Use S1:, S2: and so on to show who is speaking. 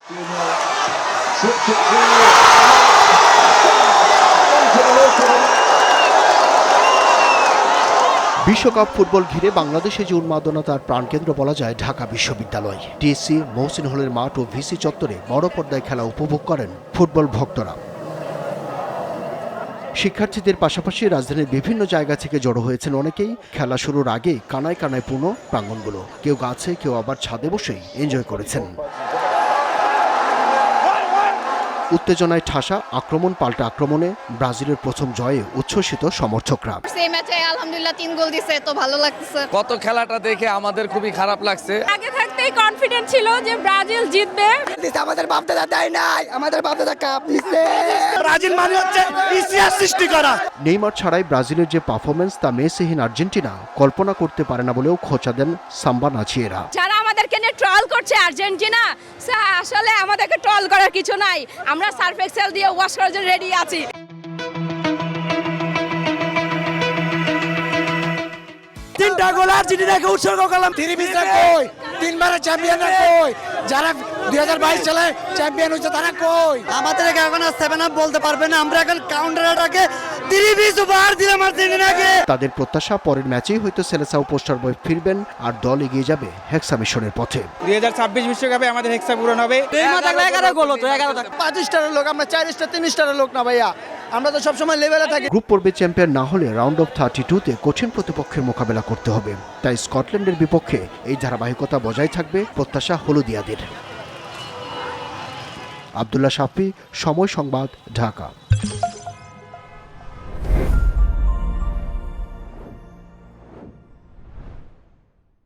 S1: বিশ্বকাপ ফুটবল ঘিরে বাংলাদেশে যে উন্মাদনা তার প্রাণকেন্দ্র বলা যায় ঢাকা বিশ্ববিদ্যালয়। টিএসসি, মহসিন হলের মাঠ ও ভিসি চত্বরে বড় পর্দায় খেলা উপভোগ করেন ফুটবল ভক্তরা। শিক্ষার্থীদের পাশাপাশি রাজধানীর বিভিন্ন জায়গা থেকে জড়ো হয়েছেন অনেকেই। খেলা শুরুর আগে কানায় কানায় পূর্ণ প্রাঙ্গণগুলো। কেউ গাছে, কেউ আবার ছাদে বসেই এনজয় করেছেন। উত্তেজনায় ঠাসা আক্রমণ পাল্টা আক্রমণে ব্রাজিলের প্রথম জয়ে উচ্ছ্বসিত সমর্থকরা।
S2: সেই ম্যাচে আলহামদুলিল্লাহ 3 গোল দিছে, তো ভালো লাগতেছে।
S3: কত খেলাটা দেখে আমাদের খুবই খারাপ লাগছে।
S4: আগে থাকতেই কনফিডেন্ট ছিল যে ব্রাজিল জিতবে।
S5: আমাদের বাপদাদা দেয় নাই, আমাদের বাপদাদা কাপ নিচ্ছে।
S6: ব্রাজিল মানে হচ্ছে ইতিহাস সৃষ্টি করা।
S1: নেইমার ছাড়াই ব্রাজিলের যে পারফরমেন্স তা মেসিহীন আর্জেন্টিনা কল্পনা করতে পারে না বলেও খোঁচা দেন সাম্বা নাচিয়েরা।
S4: যারা আমাদেরকে নিয়ে ট্রল করছে আর্জেন্টিনা, আসলে আমাদেরকে ট্রল করার কিছু নাই। আমরা সার্ফ এক্সেল দিয়ে ওয়াশ করার জন্য রেডি আছি।
S6: তিনটা গোল আর্জেন্টিনাকে উৎসর্গ করলাম।
S5: তিরিবিসরা কই, তিনবারের চ্যাম্পিয়নরা কই, যারা 2022 সালে চ্যাম্পিয়ন হয়েছে তারা কই?
S6: আমাদেরকে এখন 7 আপ বলতে পারবে না। আমরা এখন কাউন্টার অ্যাটাকে 30 উপহার দিলাম আর্জেন্টিনাকে।
S1: তাদের প্রত্যাশা পরের ম্যাচেই হয়তো সেলেসাও পোস্টার বয় ফিরবেন আর দল এগিয়ে যাবে হেক্সা মিশনের পথে।
S7: 2026 বিশ্বকাপে আমাদের হেক্সা পূরণ হবে।
S6: 11 গোল হতো, 11 থাকে।
S5: 5 স্টারের লোক আমরা, 4 স্টার 3 স্টারের লোক না ভাইয়া। আমরা তো সবসময় লেভেলে থাকি।
S1: গ্রুপ পর্বে চ্যাম্পিয়ন না হলে রাউন্ড অফ 32-তে কঠিন প্রতিপক্ষের মোকাবেলা করতে হবে। তাই স্কটল্যান্ডের বিপক্ষে এই ধারাবাহিকতা বজায় থাকবে প্রত্যাশা হলুদিয়াদের। আব্দুল্লাহ শাফি, সময় সংবাদ, ঢাকা।